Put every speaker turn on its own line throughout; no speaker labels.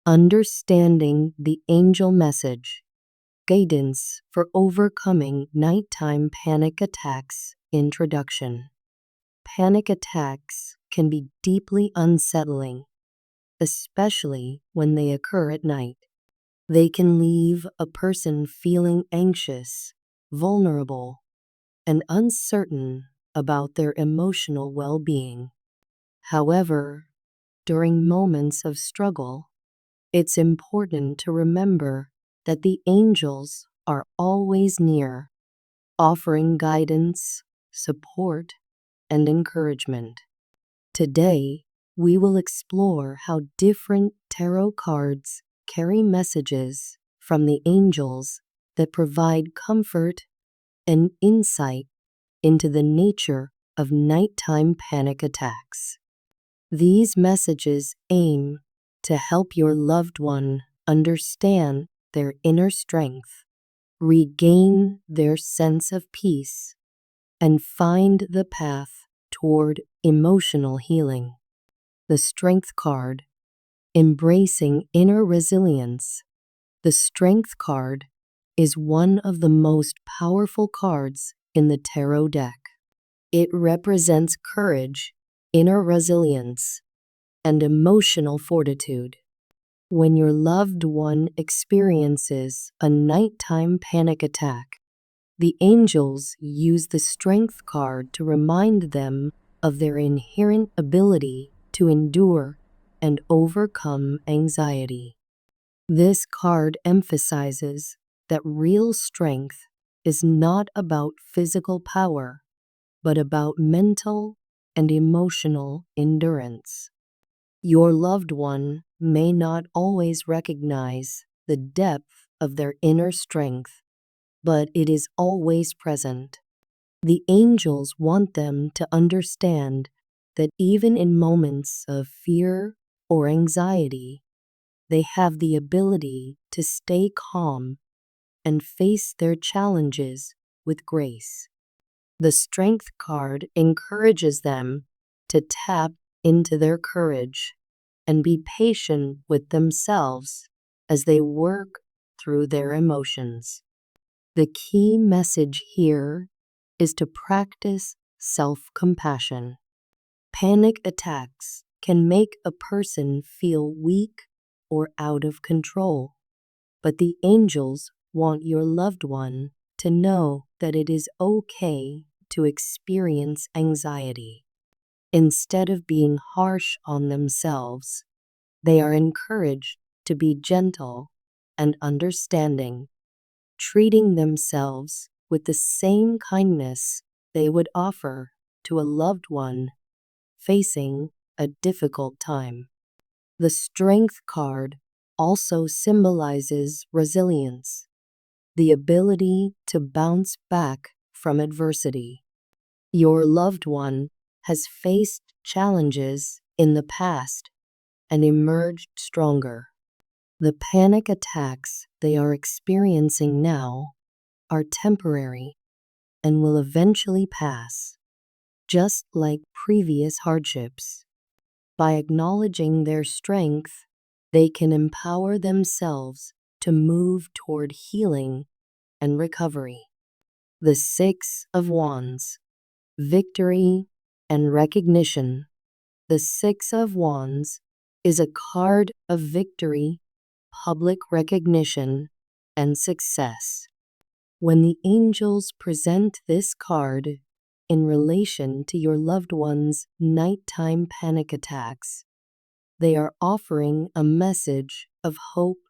Understanding the angel message. Guidance for overcoming nighttime panic attacks. Introduction. Panic attacks can be deeply unsettling, especially when they occur at night. They can leave a person feeling anxious, vulnerable, and uncertain about their emotional well-being. However, during moments of struggle, it's important to remember that the angels are always near, offering guidance, support, and encouragement. Today, we will explore how different tarot cards carry messages from the angels that provide comfort and insight into the nature of nighttime panic attacks. These messages aim to help your loved one understand their inner strength, regain their sense of peace, and find the path toward emotional healing. The Strength card, embracing inner resilience. The Strength card is one of the most powerful cards in the tarot deck. It represents courage, inner resilience, and emotional fortitude. When your loved one experiences a nighttime panic attack, the angels use the Strength card to remind them of their inherent ability to endure and overcome anxiety. This card emphasizes that real strength is not about physical power, but about mental and emotional endurance. Your loved one may not always recognize the depth of their inner strength, but it is always present. The angels want them to understand that even in moments of fear or anxiety, they have the ability to stay calm and face their challenges with grace. The Strength card encourages them to tap into their courage and be patient with themselves as they work through their emotions. The key message here is to practice self-compassion. Panic attacks can make a person feel weak or out of control, but the angels want your loved one to know that it is okay to experience anxiety. Instead of being harsh on themselves, they are encouraged to be gentle and understanding, treating themselves with the same kindness they would offer to a loved one facing a difficult time. The Strength card also symbolizes resilience, the ability to bounce back from adversity. Your loved one has faced challenges in the past and emerged stronger. The panic attacks they are experiencing now are temporary and will eventually pass, just like previous hardships. By acknowledging their strength, they can empower themselves to move toward healing and recovery. The Six of Wands, victory and recognition. The Six of Wands is a card of victory, public recognition, and success. When the angels present this card in relation to your loved one's nighttime panic attacks, they are offering a message of hope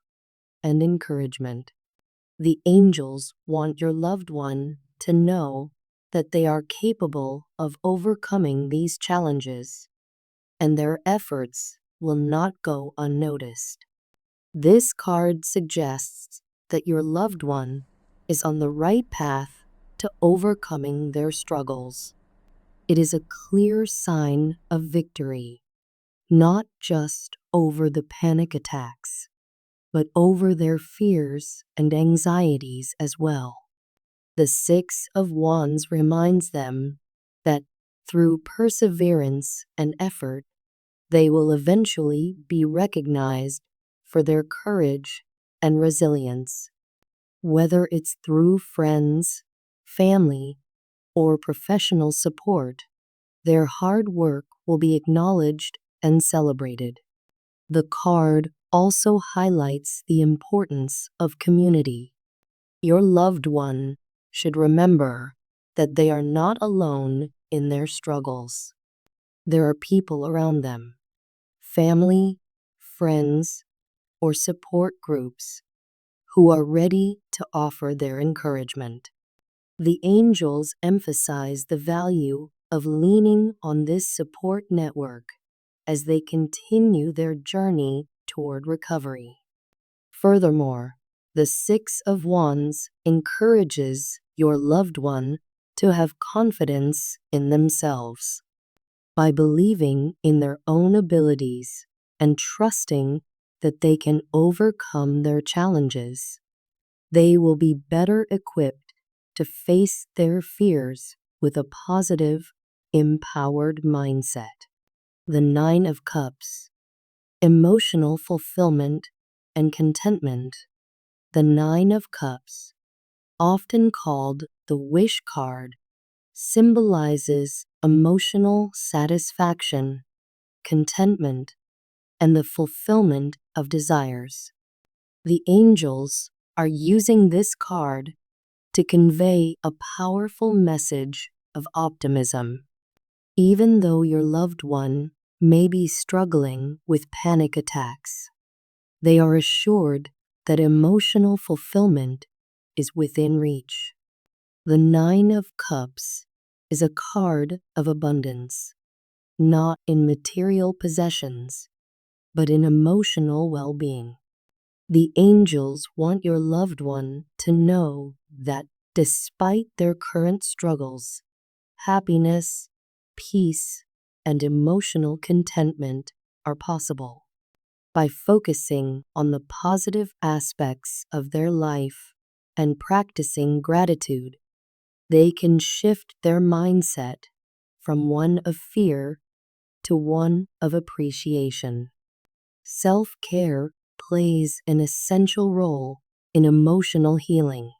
and encouragement. The angels want your loved one to know that they are capable of overcoming these challenges, and their efforts will not go unnoticed. This card suggests that your loved one is on the right path to overcoming their struggles. It is a clear sign of victory, not just over the panic attacks, but over their fears and anxieties as well. The Six of Wands reminds them that through perseverance and effort, they will eventually be recognized for their courage and resilience. Whether it's through friends, family, or professional support, their hard work will be acknowledged and celebrated. The card also highlights the importance of community. Your loved one should remember that they are not alone in their struggles. There are people around them, family, friends, or support groups who are ready to offer their encouragement. The angels emphasize the value of leaning on this support network as they continue their journey toward recovery. Furthermore, the Six of Wands encourages your loved one to have confidence in themselves. By believing in their own abilities and trusting that they can overcome their challenges, they will be better equipped to face their fears with a positive, empowered mindset. The Nine of Cups, emotional fulfillment and contentment. The Nine of Cups, often called the wish card, symbolizes emotional satisfaction, contentment, and the fulfillment of desires. The angels are using this card to convey a powerful message of optimism. Even though your loved one may be struggling with panic attacks, they are assured that emotional fulfillment is within reach. The Nine of Cups is a card of abundance, not in material possessions, but in emotional well-being. The angels want your loved one to know that despite their current struggles, happiness, peace, and emotional contentment are possible. By focusing on the positive aspects of their life and practicing gratitude, they can shift their mindset from one of fear to one of appreciation. Self-care plays an essential role in emotional healing,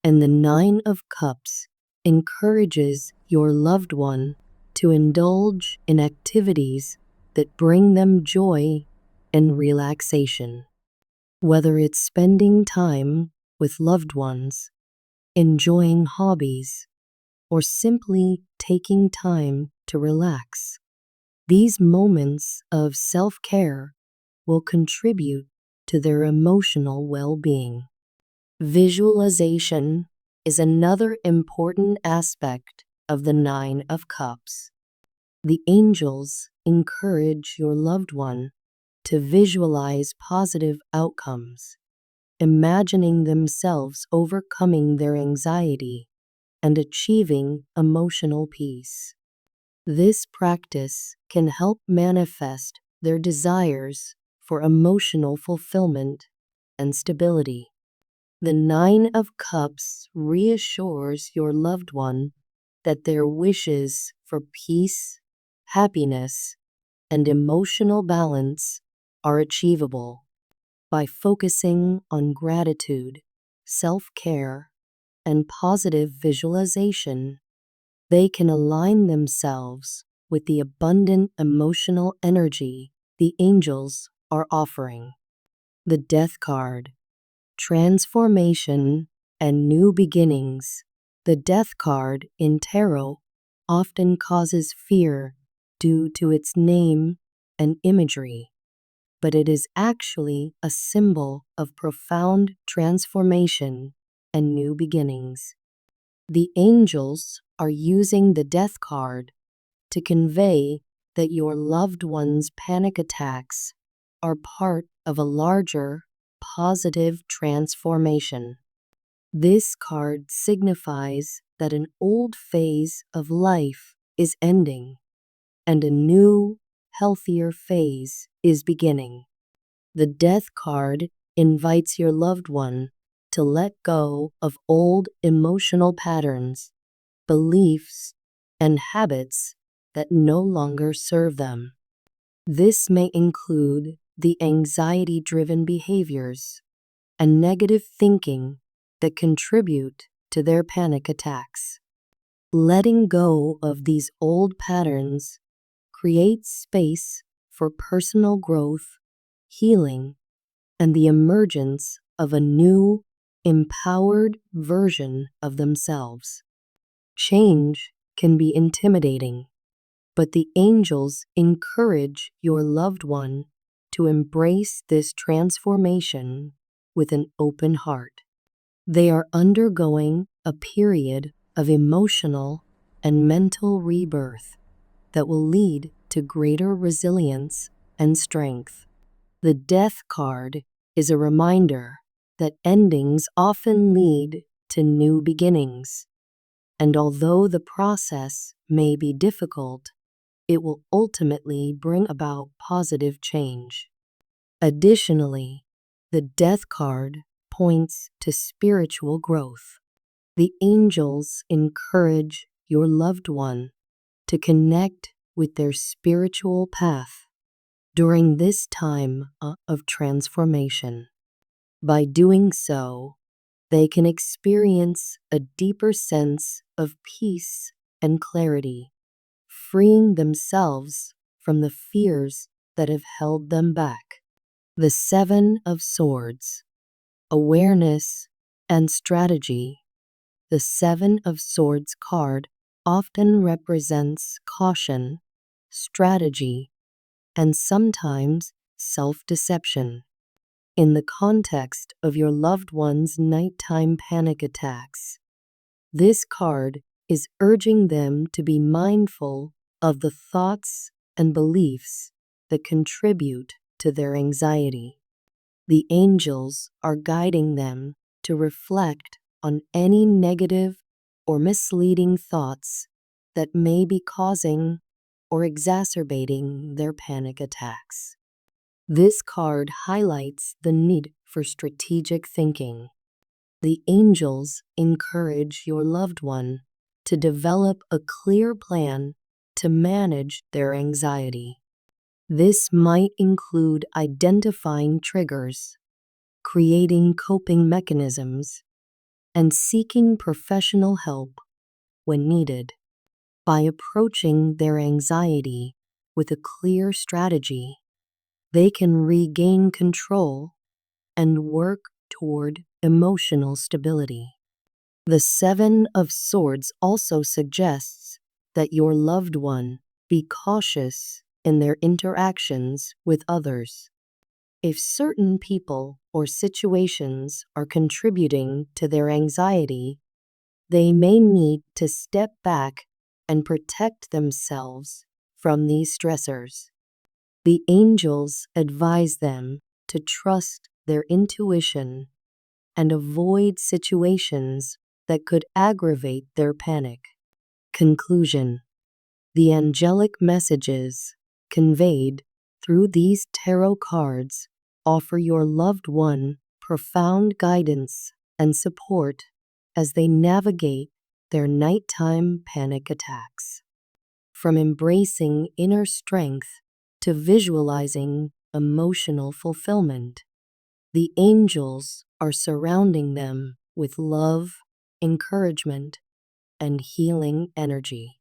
and the Nine of Cups encourages your loved one to indulge in activities that bring them joy and relaxation. Whether it's spending time with loved ones, enjoying hobbies, or simply taking time to relax, these moments of self-care will contribute to their emotional well-being. Visualization is another important aspect of the Nine of Cups. The angels encourage your loved one to visualize positive outcomes, imagining themselves overcoming their anxiety and achieving emotional peace. This practice can help manifest their desires for emotional fulfillment and stability. The Nine of Cups reassures your loved one that their wishes for peace, happiness, and emotional balance are achievable. By focusing on gratitude, self-care, and positive visualization, they can align themselves with the abundant emotional energy the angels are offering. The Death card, transformation and new beginnings. The Death card in tarot often causes fear due to its name and imagery, but it is actually a symbol of profound transformation and new beginnings. The angels are using the Death card to convey that your loved one's panic attacks are part of a larger, positive transformation. This card signifies that an old phase of life is ending and a new, healthier phase is beginning. The Death card invites your loved one to let go of old emotional patterns, beliefs, and habits that no longer serve them. This may include the anxiety-driven behaviors and negative thinking that contribute to their panic attacks. Letting go of these old patterns creates space for personal growth, healing, and the emergence of a new, empowered version of themselves. Change can be intimidating, but the angels encourage your loved one to embrace this transformation with an open heart. They are undergoing a period of emotional and mental rebirth that will lead to greater resilience and strength. The Death card is a reminder that endings often lead to new beginnings, and although the process may be difficult, it will ultimately bring about positive change. Additionally, the Death card points to spiritual growth. The angels encourage your loved one to connect with their spiritual path during this time of transformation. By doing so, they can experience a deeper sense of peace and clarity, freeing themselves from the fears that have held them back. The Seven of Swords, awareness and strategy. The Seven of Swords card often represents caution, strategy, and sometimes self-deception. In the context of your loved one's nighttime panic attacks, this card is urging them to be mindful of the thoughts and beliefs that contribute to their anxiety. The angels are guiding them to reflect on any negative or misleading thoughts that may be causing or exacerbating their panic attacks. This card highlights the need for strategic thinking. The angels encourage your loved one to develop a clear plan to manage their anxiety. This might include identifying triggers, creating coping mechanisms, and seeking professional help when needed. By approaching their anxiety with a clear strategy, they can regain control and work toward emotional stability. The Seven of Swords also suggests that your loved one be cautious in their interactions with others. If certain people or situations are contributing to their anxiety, they may need to step back and protect themselves from these stressors. The angels advise them to trust their intuition and avoid situations that could aggravate their panic. Conclusion: the angelic messages conveyed through these tarot cards offer your loved one profound guidance and support as they navigate their nighttime panic attacks. From embracing inner strength to visualizing emotional fulfillment, the angels are surrounding them with love, encouragement, and healing energy.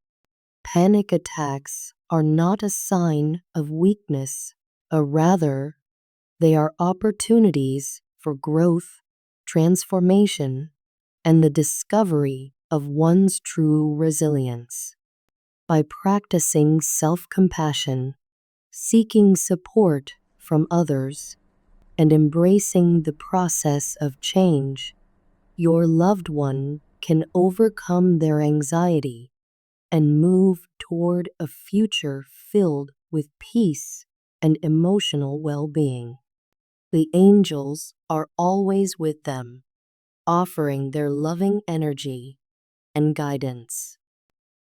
Panic attacks are not a sign of weakness, rather, they are opportunities for growth, transformation, and the discovery of one's true resilience. By practicing self-compassion, seeking support from others, and embracing the process of change, your loved one can overcome their anxiety and move toward a future filled with peace and emotional well-being. The angels are always with them, offering their loving energy and guidance.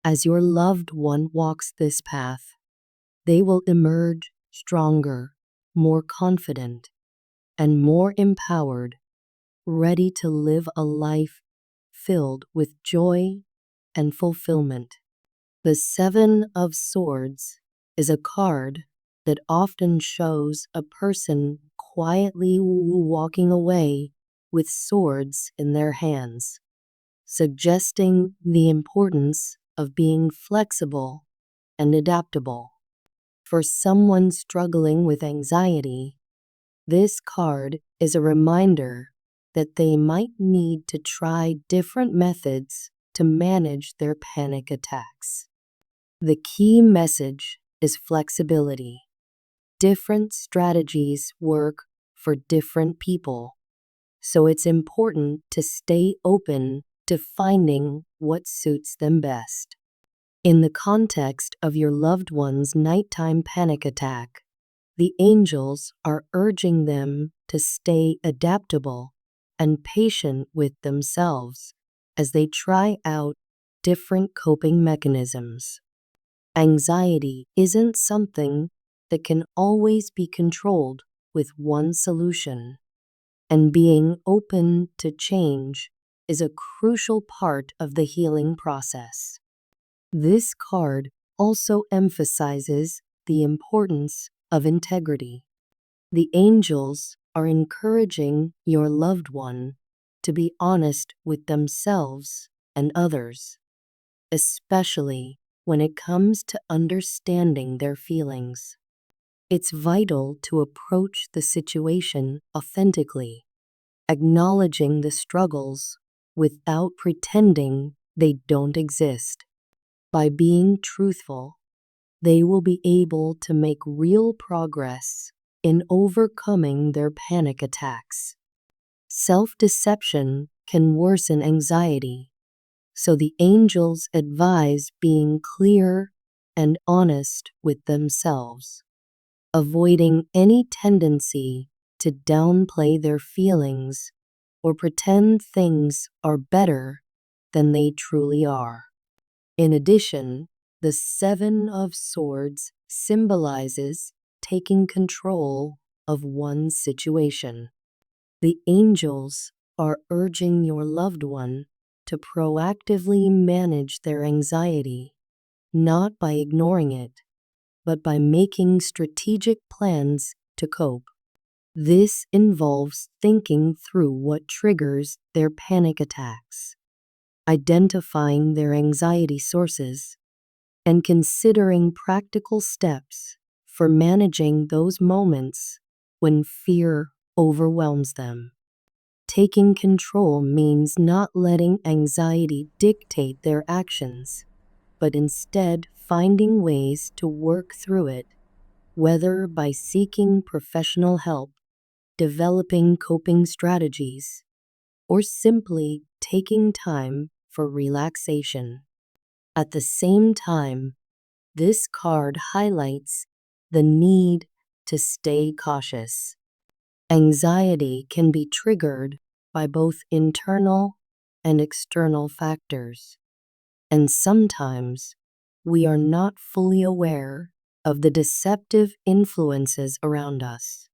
As your loved one walks this path, they will emerge stronger, more confident, and more empowered, ready to live a life filled with joy and fulfillment. The Seven of Swords is a card that often shows a person quietly walking away with swords in their hands, suggesting the importance of being flexible and adaptable. For someone struggling with anxiety, this card is a reminder that they might need to try different methods to manage their panic attacks. The key message is flexibility. Different strategies work for different people, so it's important to stay open to finding what suits them best. In the context of your loved one's nighttime panic attack, the angels are urging them to stay adaptable and patient with themselves as they try out different coping mechanisms. Anxiety isn't something that can always be controlled with one solution, and being open to change is a crucial part of the healing process. This card also emphasizes the importance of integrity. The angels are encouraging your loved one to be honest with themselves and others, especially when it comes to understanding their feelings. It's vital to approach the situation authentically, acknowledging the struggles without pretending they don't exist. By being truthful, they will be able to make real progress in overcoming their panic attacks. Self-deception can worsen anxiety, so the angels advise being clear and honest with themselves, avoiding any tendency to downplay their feelings or pretend things are better than they truly are. In addition, the Seven of Swords symbolizes taking control of one's situation. The angels are urging your loved one to proactively manage their anxiety, not by ignoring it, but by making strategic plans to cope. This involves thinking through what triggers their panic attacks, identifying their anxiety sources, and considering practical steps for managing those moments when fear overwhelms them. Taking control means not letting anxiety dictate their actions, but instead finding ways to work through it, whether by seeking professional help, developing coping strategies, or simply taking time for relaxation. At the same time, this card highlights the need to stay cautious. Anxiety can be triggered by both internal and external factors, and sometimes we are not fully aware of the deceptive influences around us.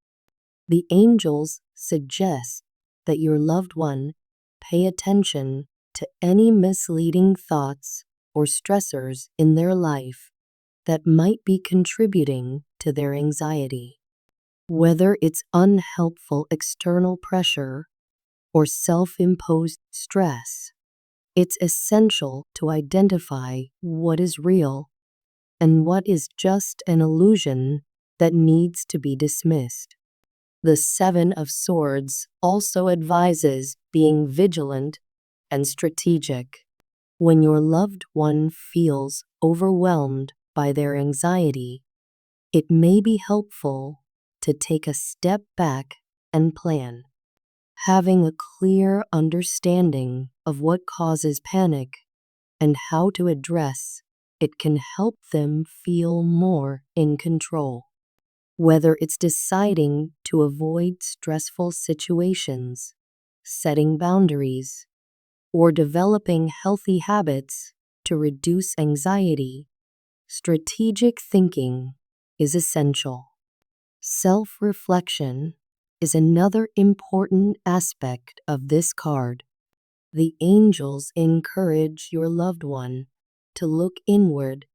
The angels suggest that your loved one pay attention to any misleading thoughts or stressors in their life that might be contributing to their anxiety. Whether it's unhelpful external pressure or self-imposed stress, it's essential to identify what is real and what is just an illusion that needs to be dismissed. The Seven of Swords also advises being vigilant and strategic. When your loved one feels overwhelmed by their anxiety, it may be helpful to take a step back and plan. Having a clear understanding of what causes panic and how to address it can help them feel more in control. Whether it's deciding to avoid stressful situations, setting boundaries, or developing healthy habits to reduce anxiety, strategic thinking is essential. Self-reflection is another important aspect of this card. The angels encourage your loved one to look inward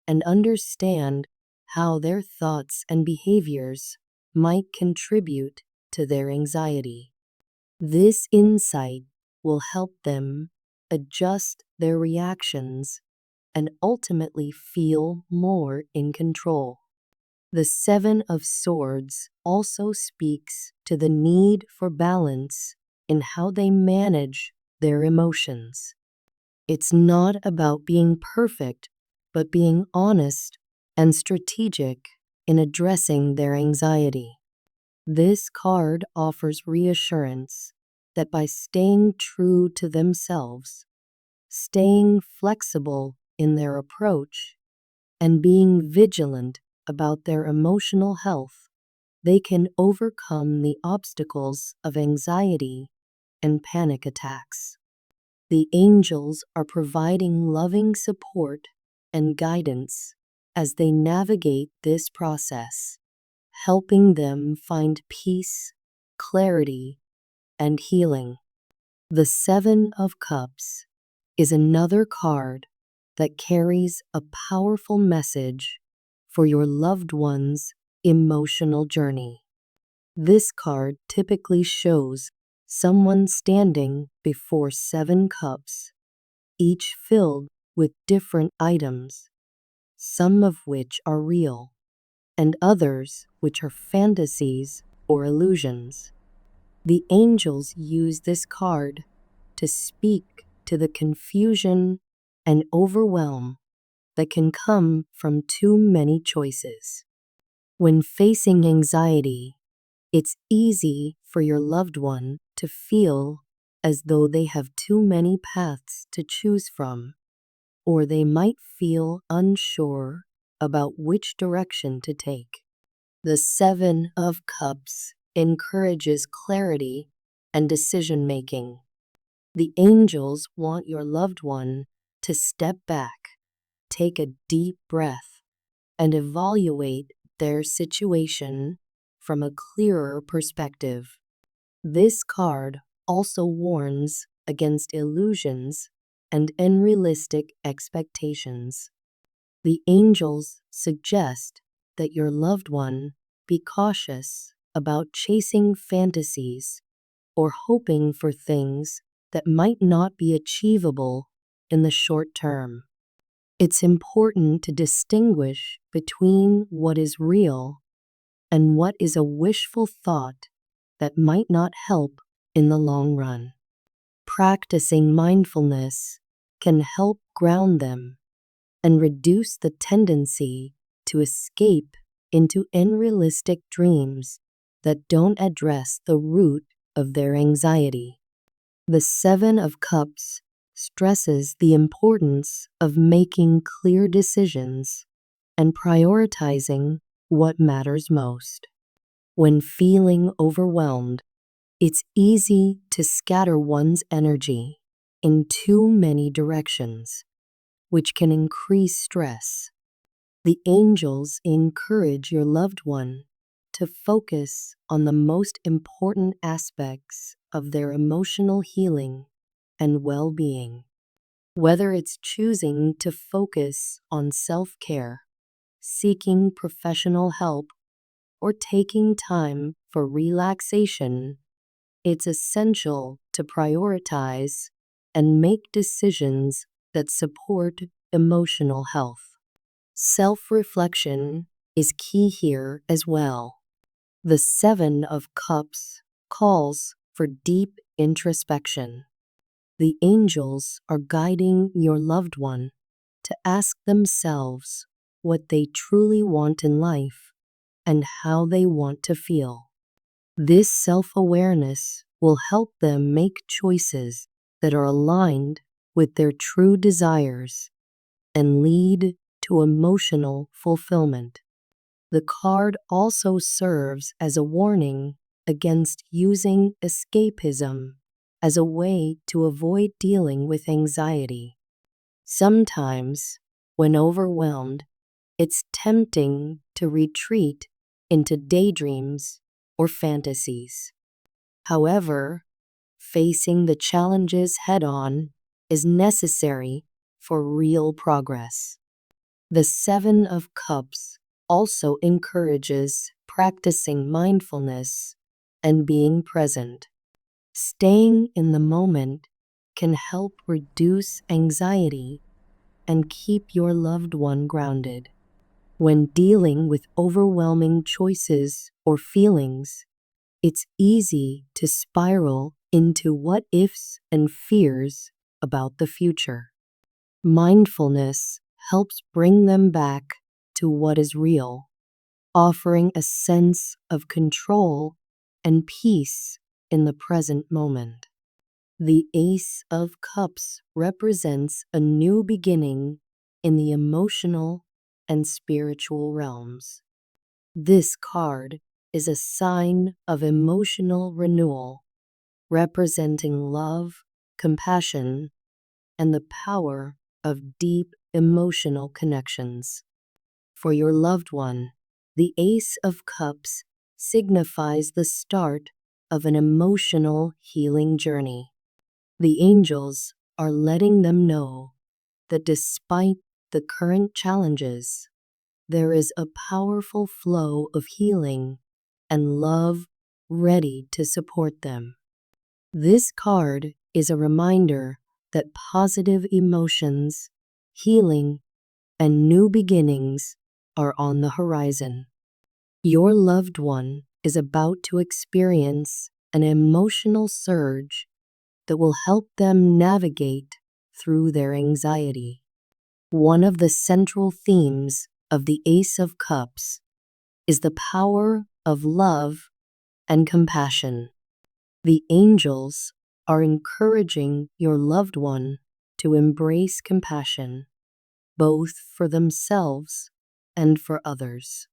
and understand how their thoughts and behaviors might contribute to their anxiety. This insight will help them adjust their reactions and ultimately feel more in control. The Seven of Swords also speaks to the need for balance in how they manage their emotions. It's not about being perfect, but being honest and strategic in addressing their anxiety. This card offers reassurance that by staying true to themselves, staying flexible in their approach, and being vigilant about their emotional health, they can overcome the obstacles of anxiety and panic attacks. The angels are providing loving support and guidance as they navigate this process, helping them find peace, clarity, and healing. The Seven of Cups is another card that carries a powerful message for your loved one's emotional journey. This card typically shows someone standing before 7 cups, each filled with different items, some of which are real, and others which are fantasies or illusions. The angels use this card to speak to the confusion and overwhelm that can come from too many choices. When facing anxiety, it's easy for your loved one to feel as though they have too many paths to choose from, or they might feel unsure about which direction to take. The Seven of Cups encourages clarity and decision making. The angels want your loved one to step back, take a deep breath, and evaluate their situation from a clearer perspective. This card also warns against illusions and unrealistic expectations. The angels suggest that your loved one be cautious about chasing fantasies or hoping for things that might not be achievable in the short term. It's important to distinguish between what is real and what is a wishful thought that might not help in the long run. Practicing mindfulness can help ground them and reduce the tendency to escape into unrealistic dreams that don't address the root of their anxiety. The Seven of Cups stresses the importance of making clear decisions and prioritizing what matters most. When feeling overwhelmed, it's easy to scatter one's energy in too many directions, which can increase stress. The angels encourage your loved one to focus on the most important aspects of their emotional healing and well-being. Whether it's choosing to focus on self-care, seeking professional help, or taking time for relaxation, it's essential to prioritize and make decisions that support emotional health. Self-reflection is key here as well. The Seven of Cups calls for deep introspection. The angels are guiding your loved one to ask themselves what they truly want in life and how they want to feel. This self-awareness will help them make choices that are aligned with their true desires and lead to emotional fulfillment. The card also serves as a warning against using escapism as a way to avoid dealing with anxiety. Sometimes, when overwhelmed, it's tempting to retreat into daydreams or fantasies. However, facing the challenges head-on is necessary for real progress. The Seven of Cups also encourages practicing mindfulness and being present. Staying in the moment can help reduce anxiety and keep your loved one grounded. When dealing with overwhelming choices or feelings, it's easy to spiral into what ifs and fears about the future. Mindfulness helps bring them back to what is real, offering a sense of control and peace in the present moment. The Ace of Cups represents a new beginning in the emotional and spiritual realms. This card is a sign of emotional renewal, representing love, compassion, and the power of deep emotional connections. For your loved one, the Ace of Cups signifies the start of an emotional healing journey. The angels are letting them know that despite the current challenges, there is a powerful flow of healing and love ready to support them. This card is a reminder that positive emotions, healing, and new beginnings are on the horizon. Your loved one is about to experience an emotional surge that will help them navigate through their anxiety. One of the central themes of the Ace of Cups is the power of love and compassion. The angels are encouraging your loved one to embrace compassion, both for themselves and for others.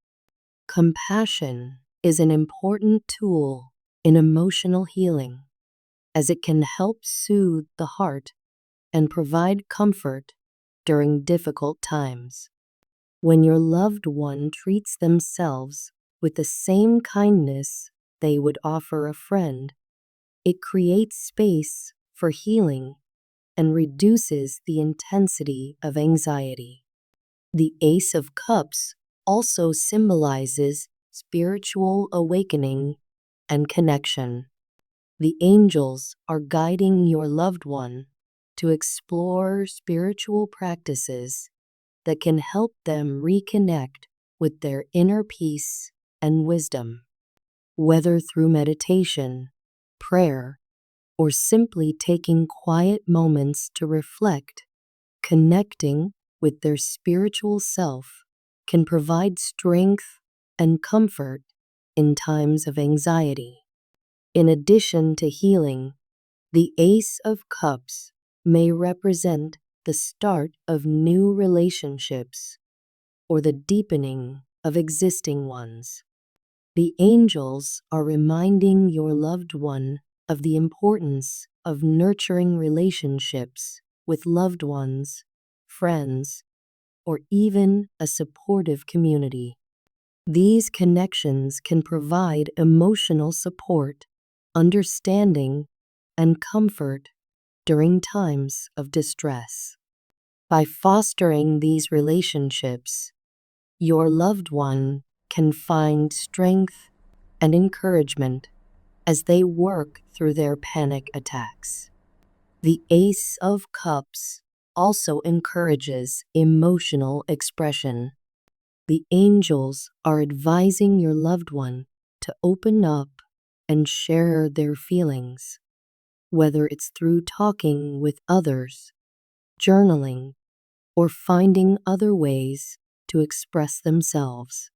Compassion is an important tool in emotional healing, as it can help soothe the heart and provide comfort during difficult times. When your loved one treats themselves with the same kindness they would offer a friend, it creates space for healing and reduces the intensity of anxiety. The Ace of Cups also symbolizes spiritual awakening and connection. The angels are guiding your loved one to explore spiritual practices that can help them reconnect with their inner peace and wisdom. Whether through meditation, prayer, or simply taking quiet moments to reflect, connecting with their spiritual self can provide strength and comfort in times of anxiety. In addition to healing, the Ace of Cups may represent the start of new relationships or the deepening of existing ones. The angels are reminding your loved one of the importance of nurturing relationships with loved ones, friends, or even a supportive community. These connections can provide emotional support, understanding, and comfort during times of distress. By fostering these relationships, your loved one can find strength and encouragement as they work through their panic attacks. The Ace of Cups also encourages emotional expression. The angels are advising your loved one to open up and share their feelings, whether it's through talking with others, journaling, or finding other ways to express themselves.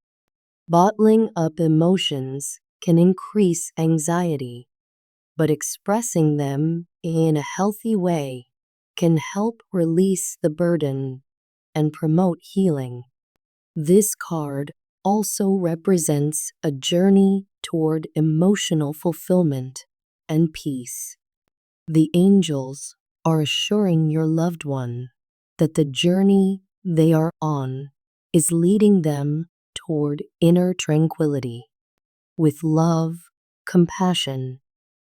Bottling up emotions can increase anxiety, but expressing them in a healthy way can help release the burden and promote healing. This card also represents a journey toward emotional fulfillment and peace. The angels are assuring your loved one that the journey they are on is leading them toward inner tranquility. With love, compassion,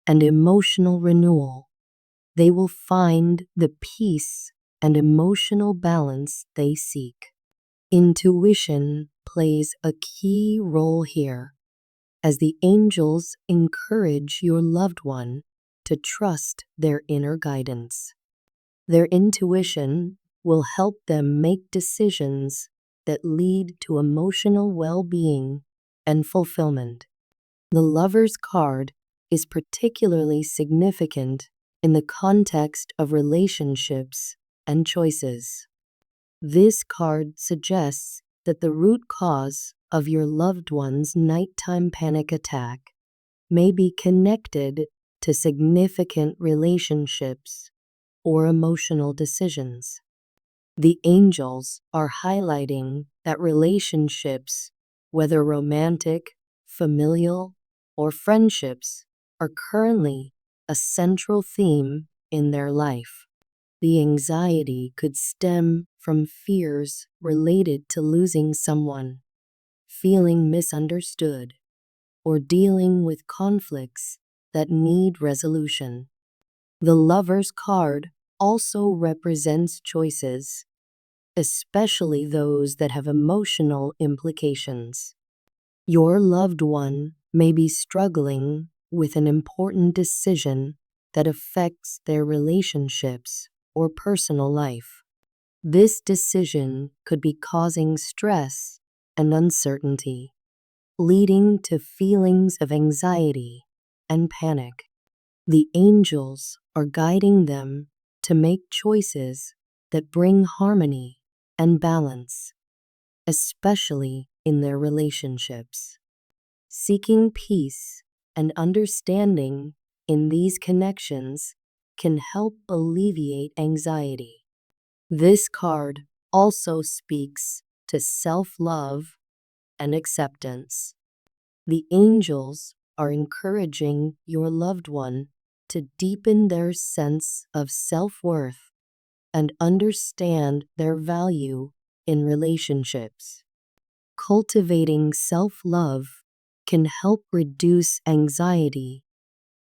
and emotional renewal, they will find the peace and emotional balance they seek. Intuition plays a key role here, as the angels encourage your loved one to trust their inner guidance. Their intuition will help them make decisions that lead to emotional well-being and fulfillment. The Lover's card is particularly significant in the context of relationships and choices. This card suggests that the root cause of your loved one's nighttime panic attack may be connected to significant relationships or emotional decisions. The angels are highlighting that relationships, whether romantic, familial, or friendships, are currently a central theme in their life. The anxiety could stem from fears related to losing someone, feeling misunderstood, or dealing with conflicts that need resolution. The Lover's card also represents choices, especially those that have emotional implications. Your loved one may be struggling with an important decision that affects their relationships or personal life. This decision could be causing stress and uncertainty, leading to feelings of anxiety and panic. The angels are guiding them to make choices that bring harmony and balance, especially in their relationships. Seeking peace and understanding in these connections can help alleviate anxiety. This card also speaks to self-love and acceptance. The angels are encouraging your loved one to deepen their sense of self-worth and understand their value in relationships. Cultivating self-love can help reduce anxiety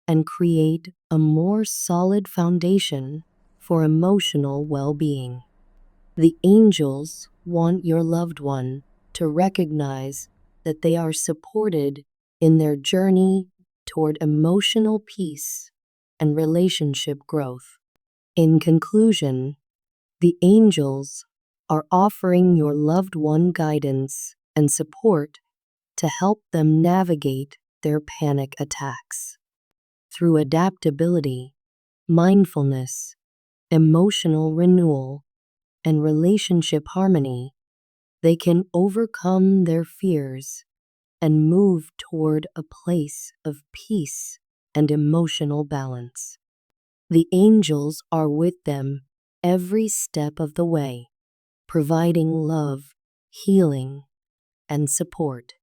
and create a more solid foundation for emotional well-being. The angels want your loved one to recognize that they are supported in their journey toward emotional peace and relationship growth. In conclusion, the angels are offering your loved one guidance and support to help them navigate their panic attacks. Through adaptability, mindfulness, emotional renewal, and relationship harmony, they can overcome their fears and move toward a place of peace and emotional balance. The angels are with them every step of the way, providing love, healing, and support.